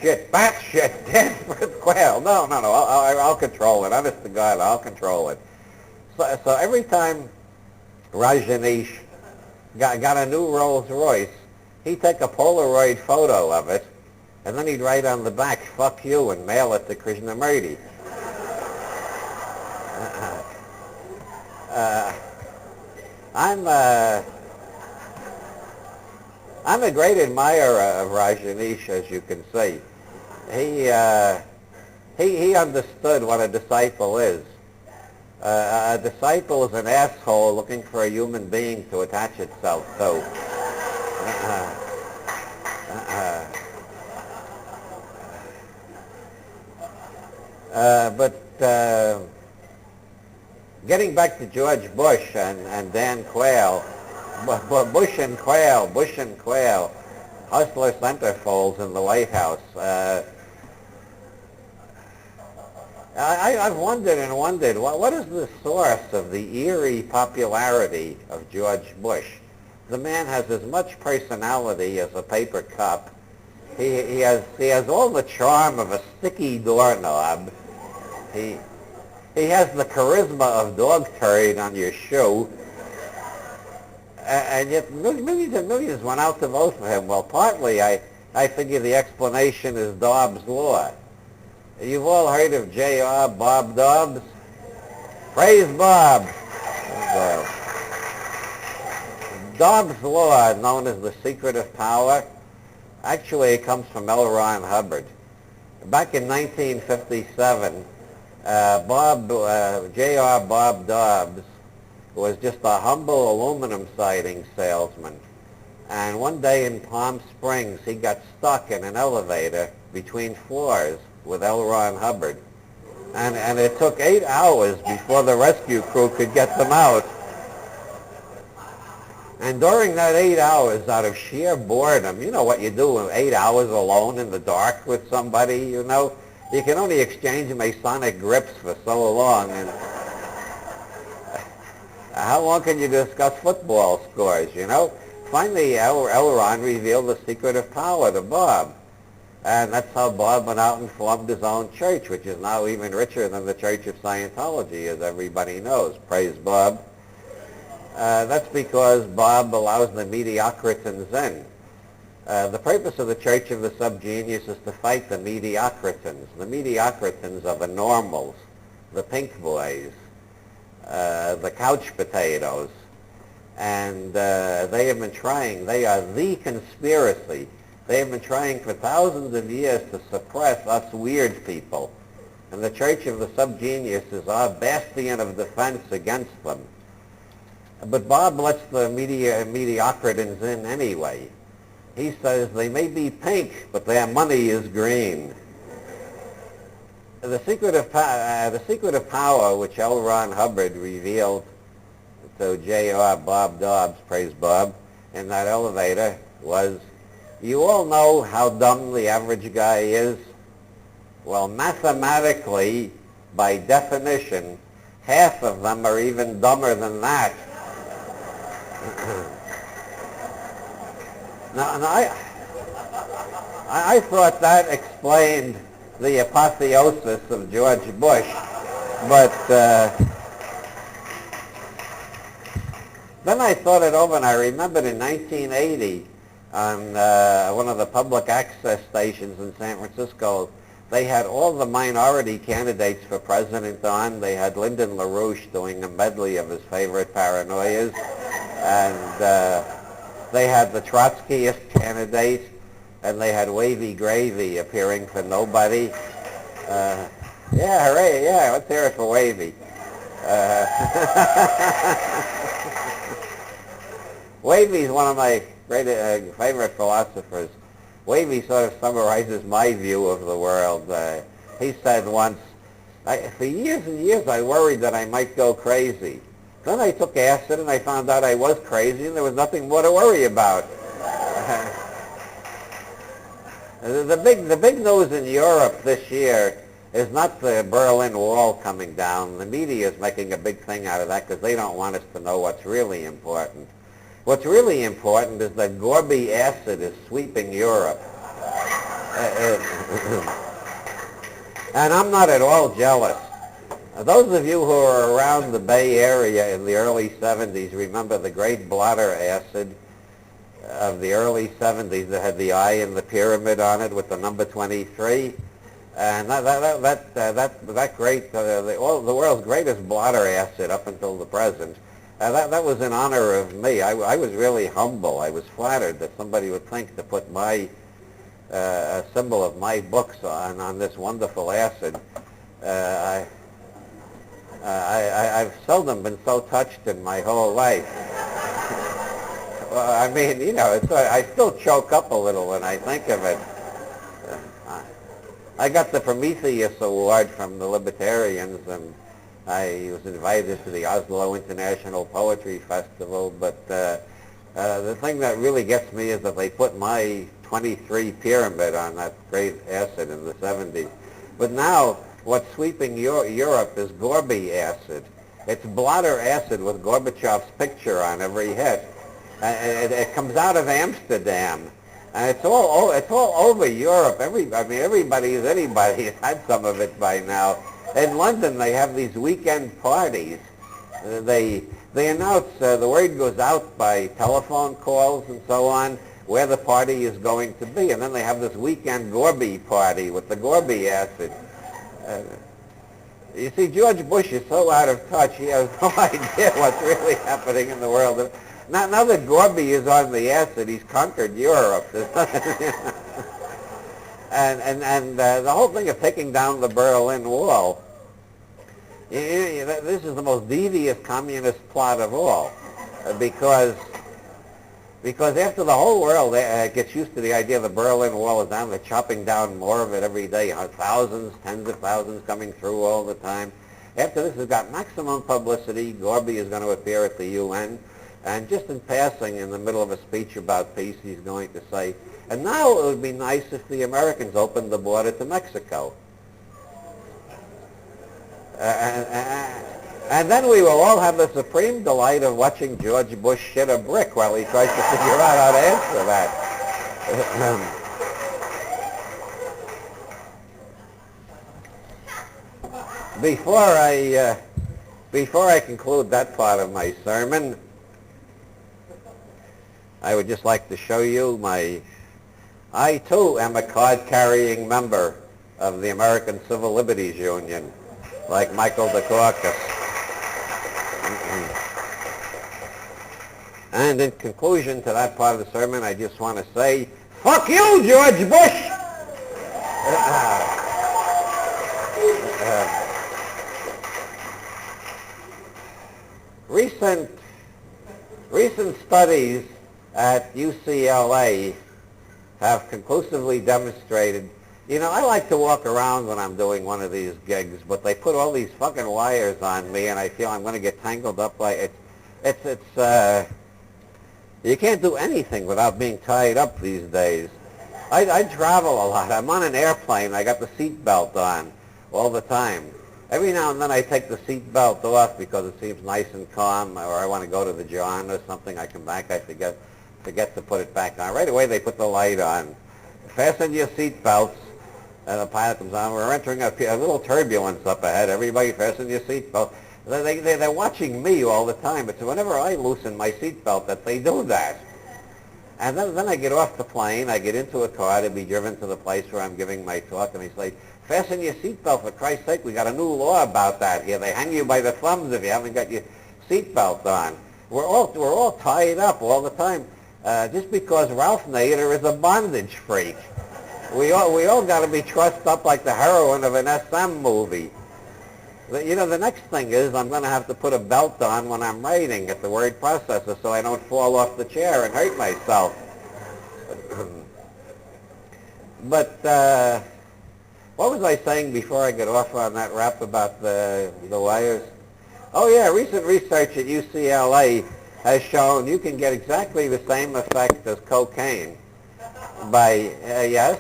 batshit, desperate quail. No, I'll control it. Honest to God, I'll control it. So every time Rajneesh got a new Rolls Royce, he'd take a Polaroid photo of it, and then he'd write on the back, "Fuck you," and mail it to Krishnamurti. I'm a great admirer of Rajneesh, as you can see. He understood what a disciple is. A disciple is an asshole looking for a human being to attach itself to. But getting back to George Bush and Dan Quayle, Bush and Quayle, hustler centerfolds in the White House. I've wondered and wondered, what is the source of the eerie popularity of George Bush? The man has as much personality as a paper cup. He has all the charm of a sticky doorknob. He has the charisma of dog turd on your shoe. And yet millions and millions went out to vote for him. Well, partly I figure the explanation is Dobbs' law. You've all heard of J.R. Bob Dobbs? Praise Bob! Dobbs' law, known as the secret of power, actually it comes from L. Ron Hubbard. Back in 1957, J.R. Bob Dobbs was just a humble aluminum siding salesman. And one day in Palm Springs, he got stuck in an elevator between floors with L. Ron Hubbard. And it took 8 hours before the rescue crew could get them out. And during that 8 hours, out of sheer boredom, you know what you do 8 hours alone in the dark with somebody, you know? You can only exchange Masonic grips for so long. And how long can you discuss football scores, you know? Finally, L. Ron revealed the secret of power to Bob. And that's how Bob went out and formed his own church, which is now even richer than the Church of Scientology, as everybody knows. Praise Bob. That's because Bob allows the mediocritans in. The purpose of the Church of the Subgenius is to fight the mediocritans. The mediocritans are the normals, the pink boys, the couch potatoes. And they have been trying, they are the conspiracy. They have been trying for thousands of years to suppress us weird people. And the Church of the Subgenius is our bastion of defense against them. But Bob lets the mediocritans in anyway. He says they may be pink, but their money is green. The secret of power, which L. Ron Hubbard revealed to J.R. Bob Dobbs, praise Bob, in that elevator was, you all know how dumb the average guy is? Well, mathematically, by definition, half of them are even dumber than that. Now I thought that explained the apotheosis of George Bush, but then I thought it over, and I remembered in 1980 on one of the public access stations in San Francisco, they had all the minority candidates for president on. They had Lyndon LaRouche doing a medley of his favorite paranoias, and they had the Trotskyist candidate, and they had Wavy Gravy appearing for nobody. Yeah, hooray, yeah, let's hear it for Wavy. Wavy's one of my great favorite philosophers. Wavy sort of summarizes my view of the world. He said once, for years and years I worried that I might go crazy. Then I took acid and I found out I was crazy and there was nothing more to worry about. The big news in Europe this year is not the Berlin Wall coming down. The media is making a big thing out of that because they don't want us to know what's really important. What's really important is that Gorby acid is sweeping Europe. And I'm not at all jealous. Those of you who are around the Bay Area in the early 70s remember the great blotter acid of the early 70s that had the eye in the pyramid on it with the number 23. And that great, the world's greatest blotter acid up until the present, that was in honor of me. I was really humble. I was flattered that somebody would think to put my a symbol of my books on this wonderful acid. I've seldom been so touched in my whole life. Well, I mean, you know, I still choke up a little when I think of it. I got the Prometheus Award from the Libertarians, and I was invited to the Oslo International Poetry Festival, but the thing that really gets me is that they put my 23 pyramid on that great acid in the 70s. But now, what's sweeping Europe is Gorby acid. It's blotter acid with Gorbachev's picture on every hit. It comes out of Amsterdam. And it's all over Europe. Everybody's has had some of it by now. In London, they have these weekend parties. They announce, the word goes out by telephone calls and so on, where the party is going to be. And then they have this weekend Gorby party with the Gorby acid. You see, George Bush is so out of touch, he has no idea what's really happening in the world. Now that Gorby is on the acid, he's conquered Europe. and the whole thing of taking down the Berlin Wall, this is the most devious communist plot of all, because after the whole world gets used to the idea the Berlin Wall is down, they're chopping down more of it every day, thousands, tens of thousands coming through all the time. After this has got maximum publicity, Gorby is going to appear at the UN. And just in passing, in the middle of a speech about peace, he's going to say, and now it would be nice if the Americans opened the border to Mexico. And then we will all have the supreme delight of watching George Bush shit a brick while he tries to figure out how to answer that. Before I conclude that part of my sermon, I would just like to show you I too am a card-carrying member of the American Civil Liberties Union, like Michael Dukakis. And in conclusion to that part of the sermon, I just want to say, fuck you, George Bush! Recent studies at UCLA have conclusively demonstrated, you know, I like to walk around when I'm doing one of these gigs, but they put all these fucking wires on me and I feel I'm going to get tangled up like you can't do anything without being tied up these days. I travel a lot. I'm on an airplane. I got the seat belt on all the time. Every now and then I take the seat belt off because it seems nice and calm, or I want to go to the John or something. I come back, I forget to put it back on. Right away they put the light on. Fasten your seat belts. And the pilot comes on. We're entering a little turbulence up ahead. Everybody fasten your seat belt. They're watching me all the time. It's whenever I loosen my seat belt that they do that. And then I get off the plane. I get into a car to be driven to the place where I'm giving my talk. And they say, fasten your seat belt, for Christ's sake. We got a new law about that here. They hang you by the thumbs if you haven't got your seat belt on. We're all tied up all the time. Just because Ralph Nader is a bondage freak. We all got to be trussed up like the heroine of an SM movie. You know, the next thing is I'm going to have to put a belt on when I'm writing at the word processor so I don't fall off the chair and hurt myself. But what was I saying before I get off on that rap about the wires? Oh yeah, recent research at UCLA has shown you can get exactly the same effect as cocaine by, yes,